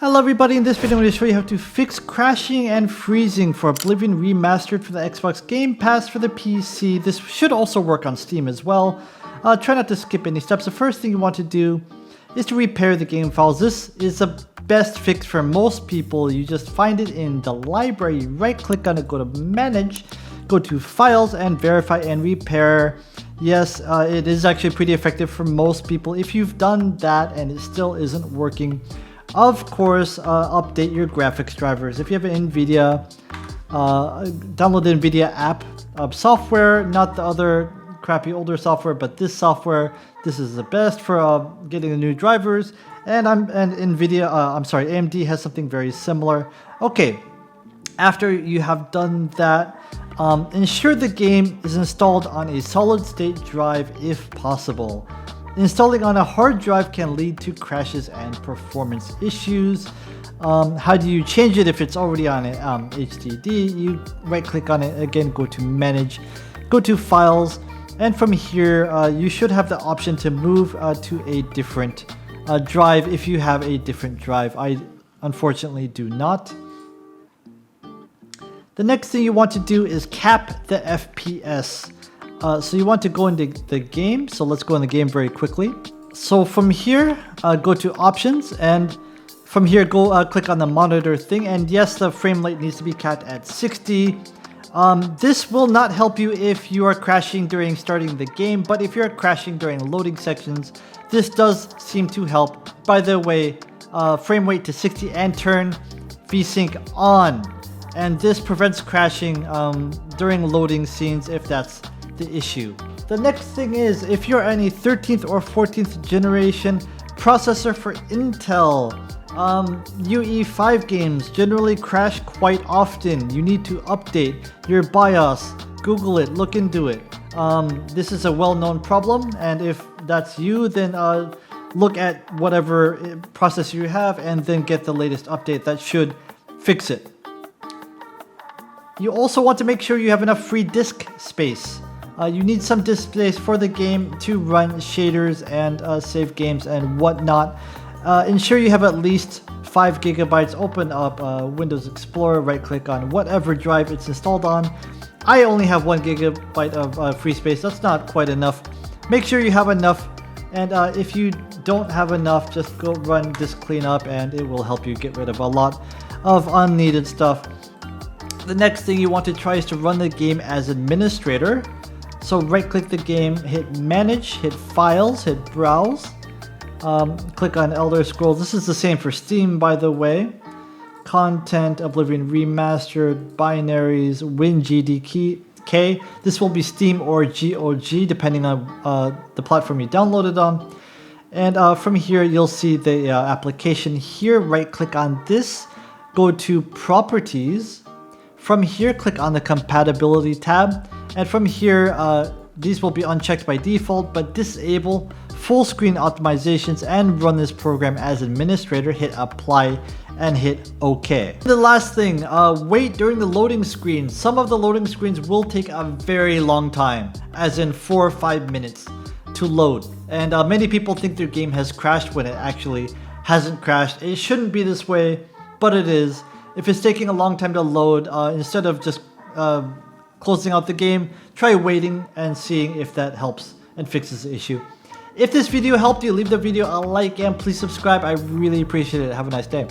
Hello everybody, in this video I'm going to show you how to fix crashing and freezing for Oblivion Remastered for the Xbox Game Pass for the PC. This should also work on Steam as well. Try not to skip any steps. The first thing you want to do is to repair the game files. This is the best fix for most people. You just find it in the library, right click on it, go to manage, go to files and verify and repair. Yes, it is actually pretty effective for most people. If you've done that and it still isn't working, of course, update your graphics drivers. If you have an NVIDIA, download the NVIDIA app software, not the other crappy older software, but this software. This is the best for getting the new drivers. And AMD has something very similar. Okay, after you have done that, ensure the game is installed on a solid state drive if possible. Installing on a hard drive can lead to crashes and performance issues. How do you change it if it's already on an HDD? You right click on it again, go to manage, go to files, and from here you should have the option to move to a different drive if you have a different drive. I unfortunately do not. The next thing you want to do is cap the FPS. So you want to go into the game. So let's go in the game very quickly. So from here, go to options, and from here go click on the monitor thing. And yes, the frame rate needs to be capped at 60. This will not help you if you are crashing during starting the game, but if you're crashing during loading sections, this does seem to help. By the way, frame rate to 60 and turn VSync on. And this prevents crashing during loading scenes if that's the issue. The next thing is, if you're on a 13th or 14th generation processor for Intel, UE5 games generally crash quite often. You need to update your BIOS. Google it, look into it. This is a well-known problem, and if that's you, then look at whatever processor you have and then get the latest update. That should fix it. You also want to make sure you have enough free disk space. You need some disk space for the game to run shaders and save games and whatnot. Ensure you have at least 5 gigabytes. Open up Windows Explorer, right click on whatever drive it's installed on. I only have 1 gigabyte of free space. That's not quite enough. Make sure you have enough, and if you don't have enough, just go run disk cleanup and it will help you get rid of a lot of unneeded stuff. The next thing you want to try is to run the game as administrator. So right click the game, hit manage, hit files, hit browse, click on Elder Scrolls. This is the same for Steam, by the way. Content, Oblivion Remastered, binaries, WinGDK. This will be Steam or GOG depending on the platform you download it on. And from here you'll see the application here. Right click on this, go to properties. From here click on the compatibility tab. And from here, these will be unchecked by default, but disable full screen optimizations and run this program as administrator. Hit apply and hit OK. The last thing, wait during the loading screen. Some of the loading screens will take a very long time, as in 4 or 5 minutes to load. And many people think their game has crashed when it actually hasn't crashed. It shouldn't be this way, but it is. If it's taking a long time to load, instead of just closing out the game, try waiting and seeing if that helps and fixes the issue. If this video helped you, leave the video a like and please subscribe. I really appreciate it. Have a nice day.